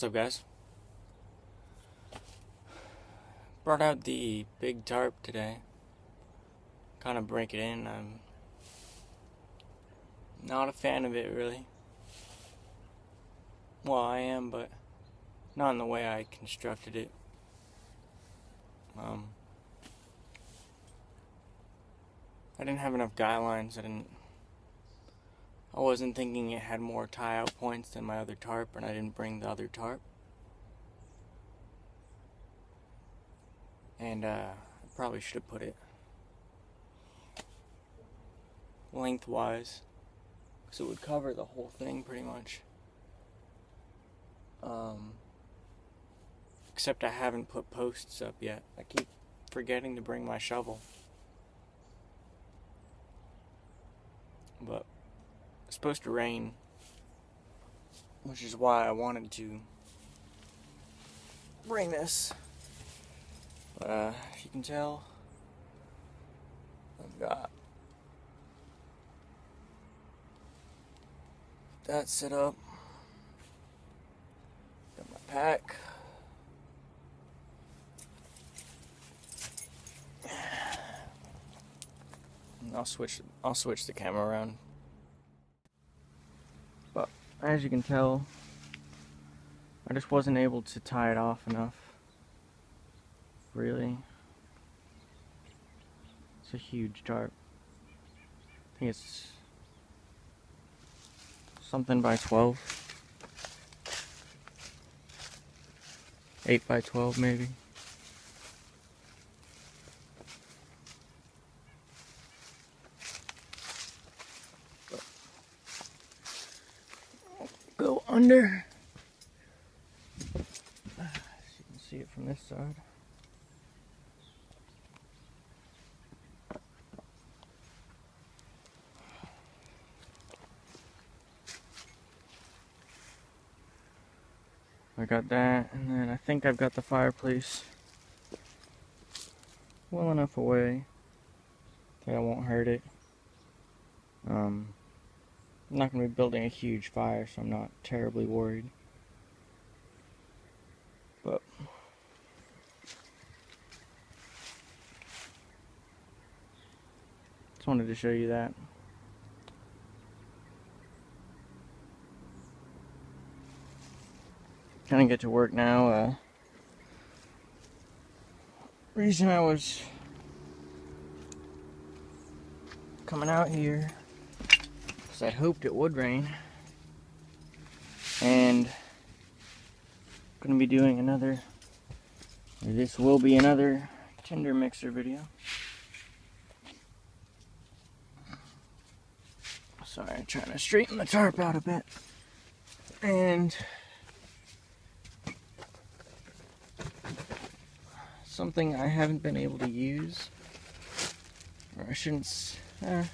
What's up, guys? Brought out the big tarp today. Kind of break it in. I'm not a fan of it, really. Well, I am, but not in the way I constructed it. I didn't have enough guy lines. I wasn't thinking it had more tie-out points than my other tarp, and I didn't bring the other tarp. And I probably should have put it lengthwise, because it would cover the whole thing pretty much. Except I haven't put posts up yet. I keep forgetting to bring my shovel. But it's supposed to rain, which is why I wanted to bring this. But as you can tell, I've got that set up. Got my pack. And I'll switch the camera around. But as you can tell, I just wasn't able to tie it off enough. Really. It's a huge tarp. I think it's something by 12. 8 by 12 maybe. Go under. So you can see it from this side. I got that, and then I think I've got the fireplace well enough away that I won't hurt it. I'm not going to be building a huge fire, so I'm not terribly worried. But just wanted to show you that. Kind of get to work now. Reason I was coming out here because I hoped it would rain, and I'm gonna be doing this will be another Tinder mixer video. Sorry, I'm trying to straighten the tarp out a bit. And something I haven't been able to use, or I shouldn't, I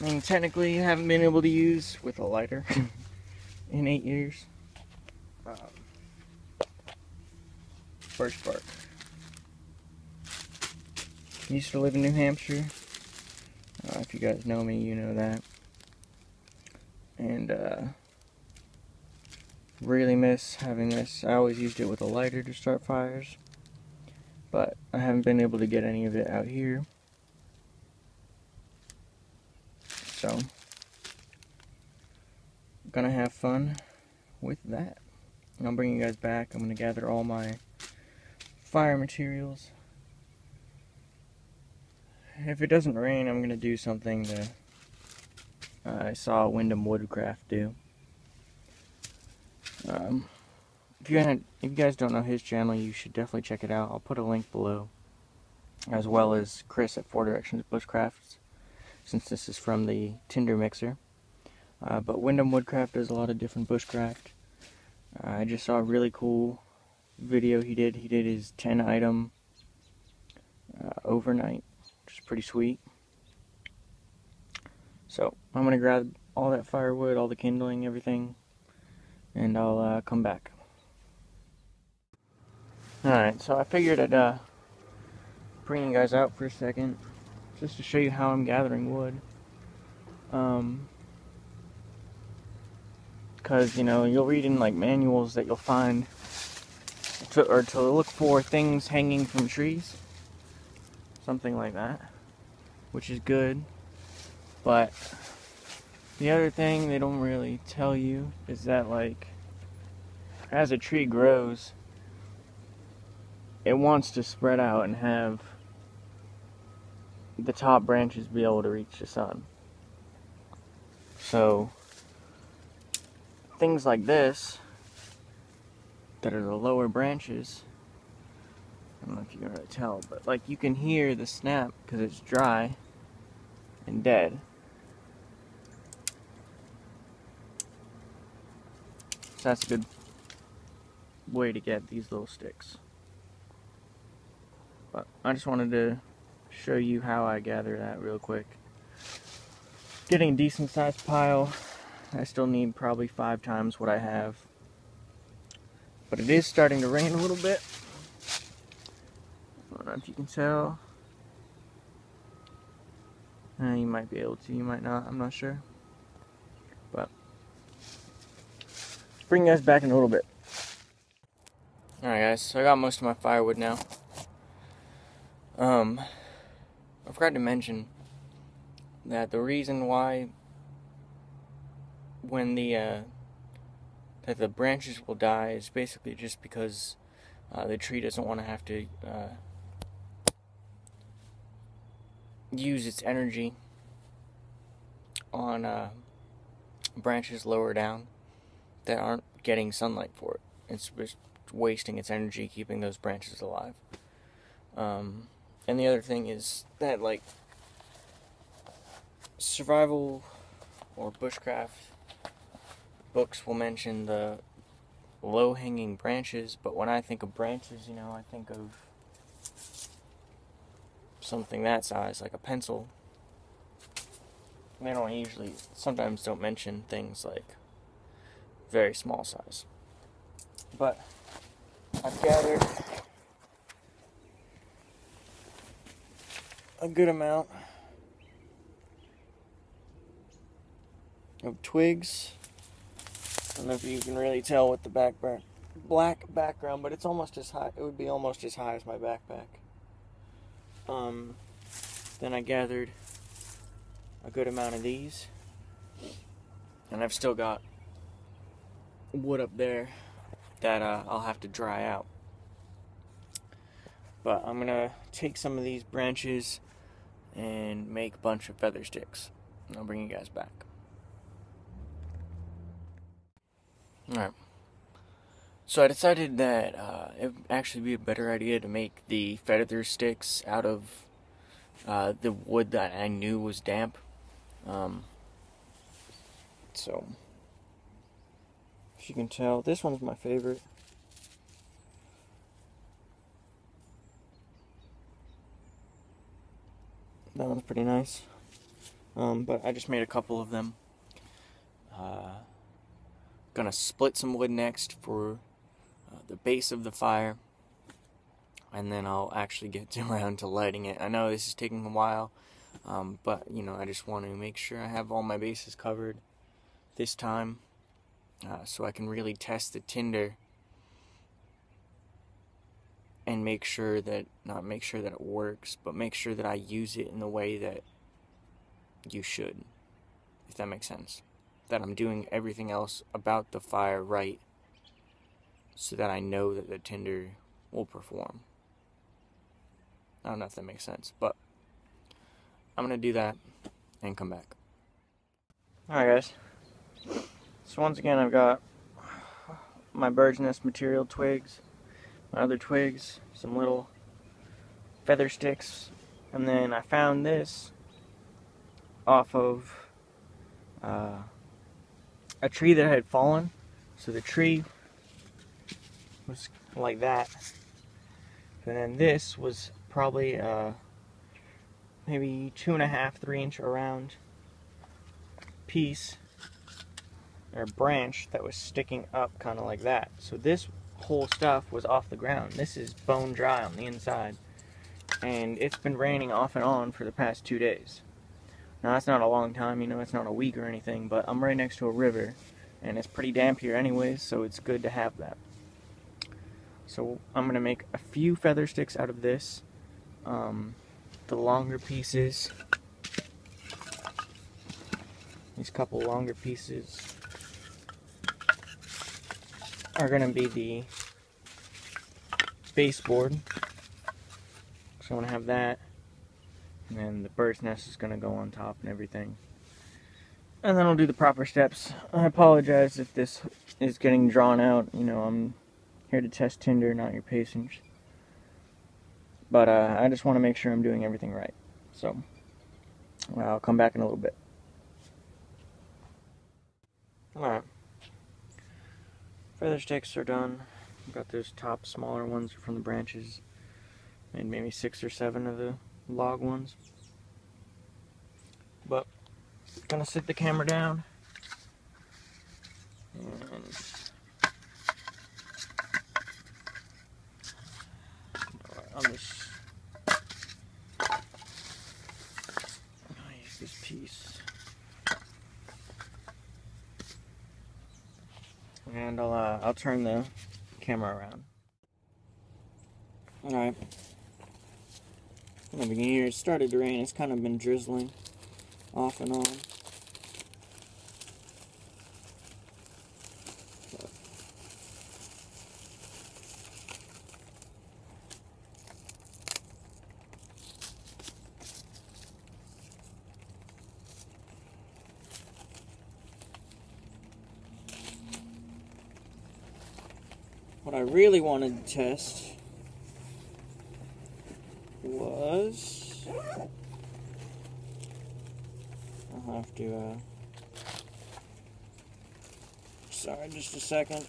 mean, technically I haven't been able to use with a lighter in 8 years. Birch bark. Used to live in New Hampshire. If you guys know me, you know that. And really miss having this. I always used it with a lighter to start fires, but I haven't been able to get any of it out here. So I'm gonna have fun with that. I'll bring you guys back. I'm gonna gather all my fire materials. If it doesn't rain, I'm gonna do something that I saw Windham Woodcraft do. If you guys don't know his channel, you should definitely check it out. I'll put a link below, as well as Chris at Directions Bushcraft, since this is from the Tinder mixer. But Windham Woodcraft does a lot of different bushcraft. I just saw a really cool video he did. He did his 10-item overnight, which is pretty sweet. So I'm gonna grab all that firewood, all the kindling, everything, and I'll come back. Alright, so I figured I'd bring you guys out for a second, just to show you how I'm gathering wood. because, you know, you'll read in like manuals that you'll find to look for things hanging from trees, something like that, which is good. But the other thing they don't really tell you is that, like, as a tree grows, it wants to spread out and have the top branches be able to reach the sun. So things like this that are the lower branches, I don't know if you can really tell, but like you can hear the snap because it's dry and dead. So that's a good way to get these little sticks. But I just wanted to show you how I gather that real quick. Getting a decent sized pile. I still need probably 5 times what I have. But it is starting to rain a little bit. I don't know if you can tell. You might be able to, you might not, I'm not sure. But bring you guys back in a little bit. Alright guys, so I got most of my firewood now. I forgot to mention that the reason why when that the branches will die is basically just because the tree doesn't want to have to use its energy on branches lower down that aren't getting sunlight for it. It's just wasting its energy keeping those branches alive. And the other thing is that, like, survival or bushcraft books will mention the low-hanging branches, but when I think of branches, you know, I think of something that size, like a pencil. They don't usually, sometimes don't mention things like very small size. But I've gathered a good amount of twigs. I don't know if you can really tell with the black background, but it's almost as high. It would be almost as high as my backpack. Then I gathered a good amount of these, and I've still got wood up there that I'll have to dry out. But I'm gonna take some of these branches and make a bunch of feather sticks, and I'll bring you guys back. Alright, so I decided that it would actually be a better idea to make the feather sticks out of the wood that I knew was damp. So, if you can tell, this one's my favorite. That one's pretty nice. But I just made a couple of them. Gonna split some wood next for the base of the fire, and then I'll actually get around to lighting it. I know this is taking a while, but you know, I just want to make sure I have all my bases covered this time, so I can really test the tinder and make sure that, not make sure that it works, but make sure that I use it in the way that you should, if that makes sense. That I'm doing everything else about the fire right, so that I know that the tinder will perform. I don't know if that makes sense, but I'm going to do that and come back. Alright guys, so once again I've got my bird's nest material twigs, my other twigs, some little feather sticks, and then I found this off of a tree that had fallen. So the tree was like that, and then this was probably maybe 2.5, 3 inch around piece or branch that was sticking up kind of like that. So this whole stuff was off the ground. This is bone dry on the inside, and it's been raining off and on for the past 2 days. Now that's not a long time, you know, it's not a week or anything, but I'm right next to a river, and it's pretty damp here anyways, so it's good to have that. So I'm going to make a few feather sticks out of this. The longer pieces, these couple longer pieces are going to be the baseboard. So I'm going to have that, and then the bird's nest is going to go on top and everything. And then I'll do the proper steps. I apologize if this is getting drawn out. You know, I'm here to test Tinder, not your patience. But I just want to make sure I'm doing everything right. So I'll come back in a little bit. Alright. Feather sticks are done. I've got those top smaller ones from the branches. Made maybe 6 or 7 of the log ones. But gonna sit the camera down and on this, I'll use this piece, and I'll turn the camera around. All right. In the beginning here, it started to rain. It's kind of been drizzling off and on. What I really wanted to test was, I'll have to, sorry, just a second.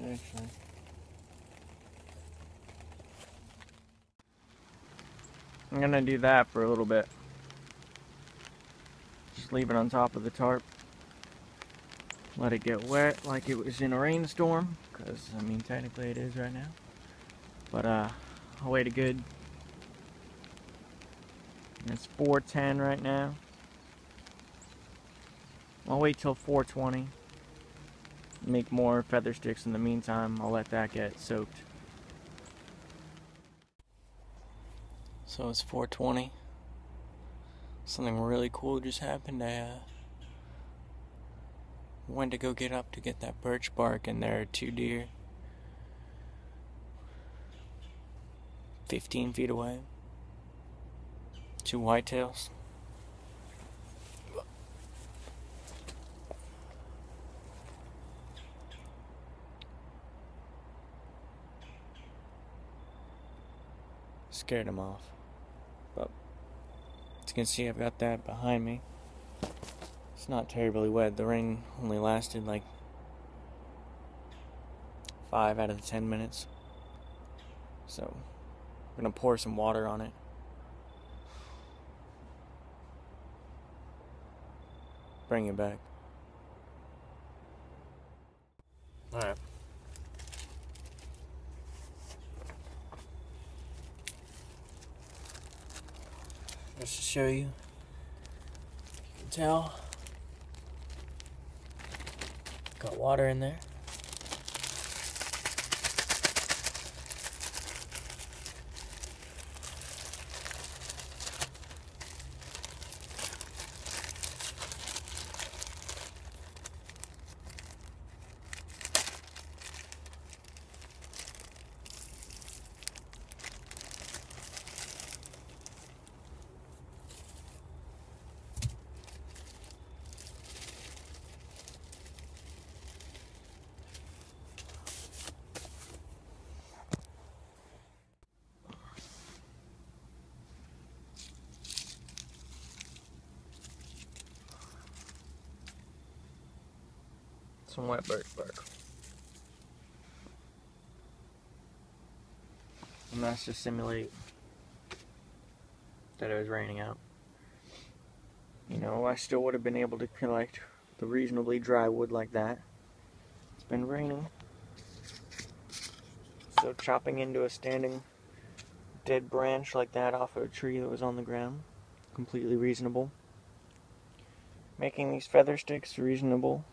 Actually, I'm gonna do that for a little bit. Just leave it on top of the tarp. Let it get wet like it was in a rainstorm, because I mean technically it is right now. But I'll wait a good, it's 4:10 right now. I'll wait till 4:20. Make more feather sticks in the meantime. I'll let that get soaked. So it's 4:20. Something really cool just happened. I went to go get up to get that birch bark, and there are 2 deer 15 feet away. 2 whitetails. Scared them off. But as you can see, I've got that behind me. It's not terribly wet. The rain only lasted like 5 out of the 10 minutes. So I'm gonna pour some water on it. Bring it back. Alright. Just to show you, can tell, got water in there. Some wet birch bark. And that's to simulate that it was raining out. You know, I still would have been able to collect the reasonably dry wood like that. It's been raining. So chopping into a standing dead branch like that off of a tree that was on the ground, completely reasonable. Making these feather sticks reasonable.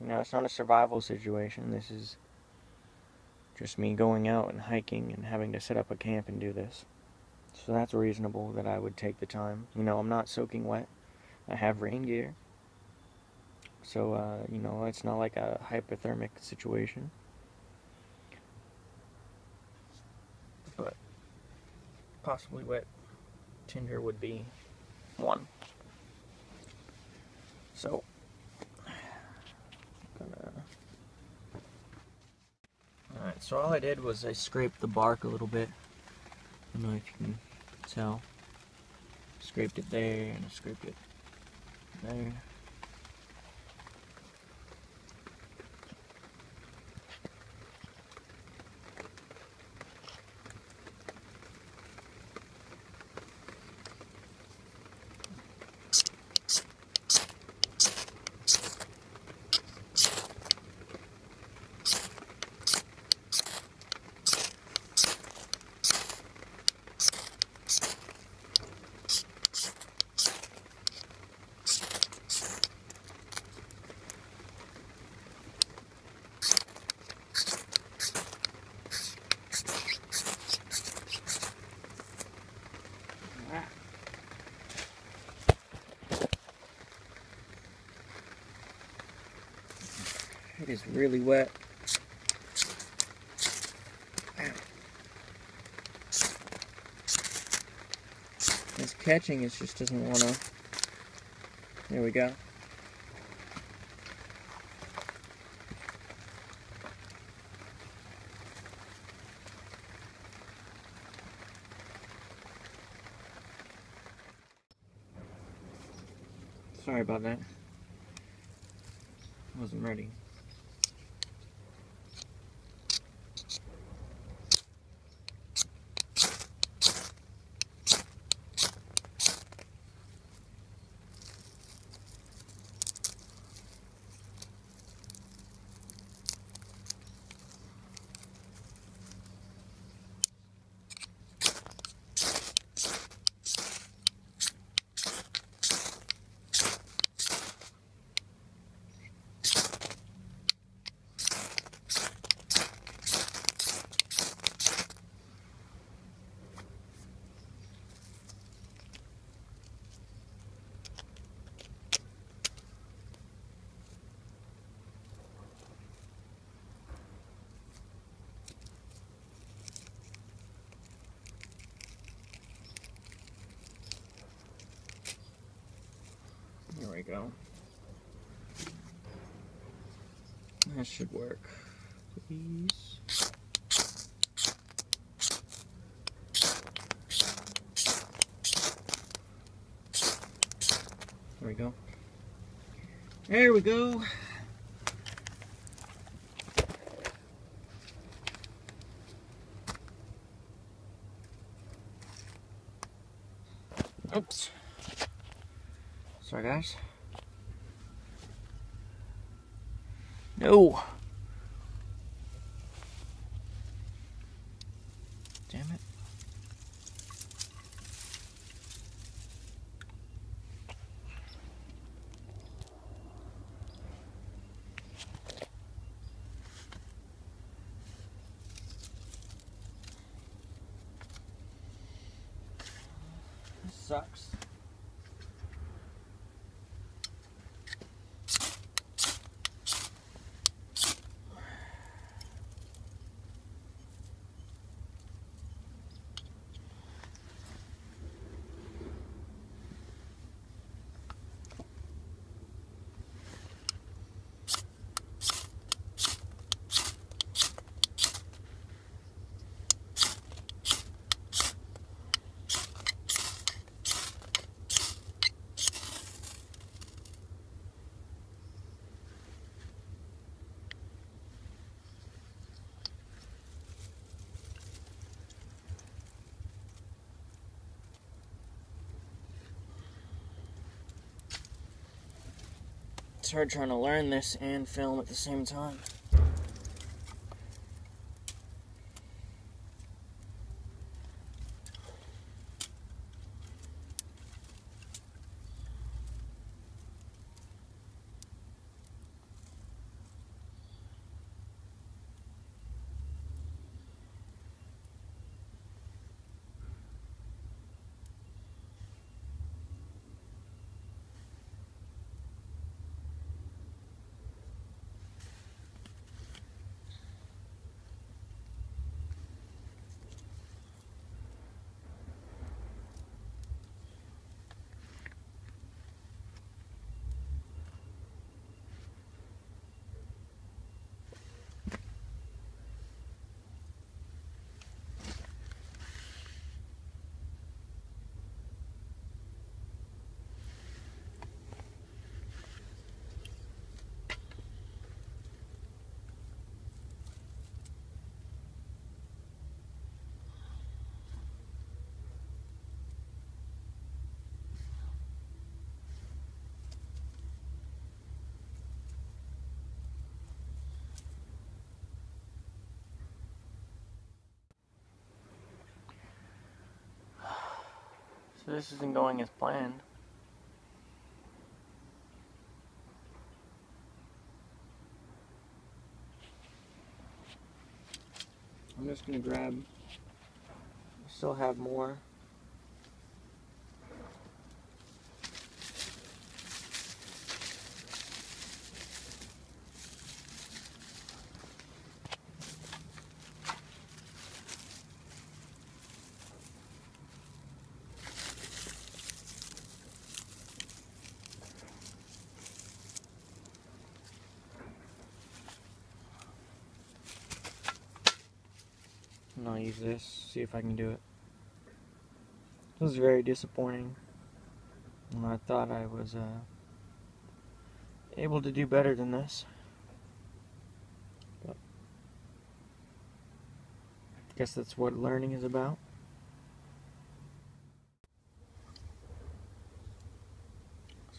You know, it's not a survival situation. This is just me going out and hiking and having to set up a camp and do this. So that's reasonable that I would take the time. You know, I'm not soaking wet. I have rain gear. So, you know, it's not like a hypothermic situation. But possibly wet Tinder would be one. So, alright, so all I did was I scraped the bark a little bit. I don't know if you can tell. Scraped it there and I scraped it there. It is really wet. It's catching, it just doesn't want to. There we go. Sorry about that. I wasn't ready. There we go. That should work. Please. There we go. There we go. Oops. Sorry, guys. No. Damn it. This sucks. It's hard trying to learn this and film at the same time. So this isn't going as planned. I'm just going to grab, I still have more. And I'll use this, see if I can do it. This was very disappointing. And I thought I was able to do better than this. But I guess that's what learning is about.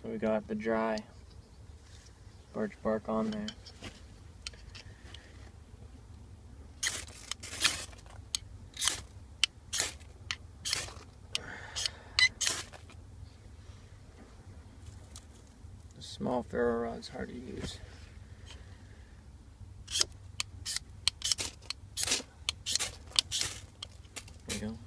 So we got the dry birch bark on there. Small ferro rod's hard to use. There you go.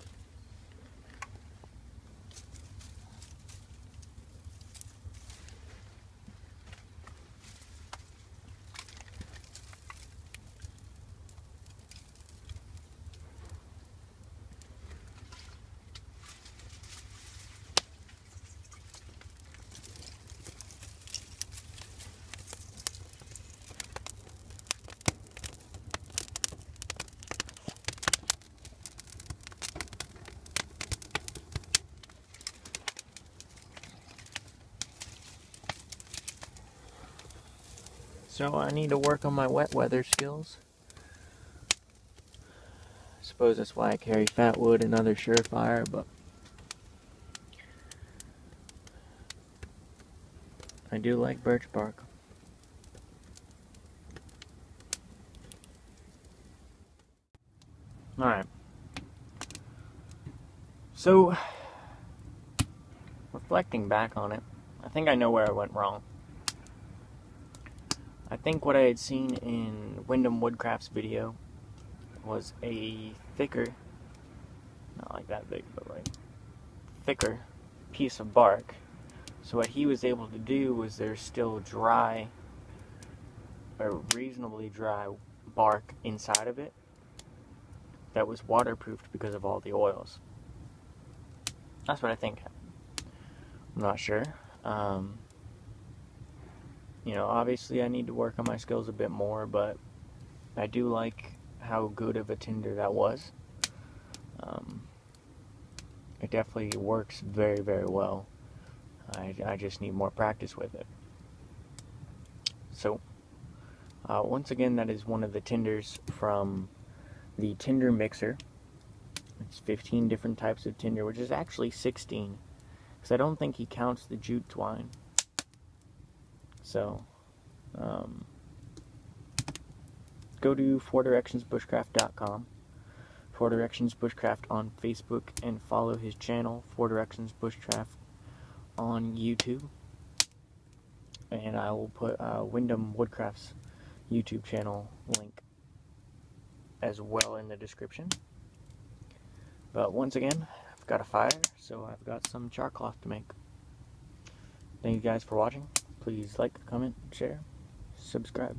So I need to work on my wet weather skills. I suppose that's why I carry fat wood and other surefire, but I do like birch bark. Alright. So, reflecting back on it, I think I know where I went wrong. I think what I had seen in Windham Woodcraft's video was a thicker, not like that big, but like thicker piece of bark. So what he was able to do was there's still dry, or reasonably dry bark inside of it that was waterproofed because of all the oils. That's what I think. I'm not sure. You know, obviously I need to work on my skills a bit more, but I do like how good of a tinder that was. It definitely works very, very well. I just need more practice with it. So, once again, that is one of the tinders from the tinder mixer. It's 15 different types of tinder, which is actually 16, because I don't think he counts the jute twine. So, go to directionsbushcraft.com, Directions Bushcraft on Facebook, and follow his channel, Directions Bushcraft, on YouTube. And I will put Windham Woodcraft's YouTube channel link as well in the description. But once again, I've got a fire, so I've got some char cloth to make. Thank you guys for watching. Please like, comment, share, subscribe.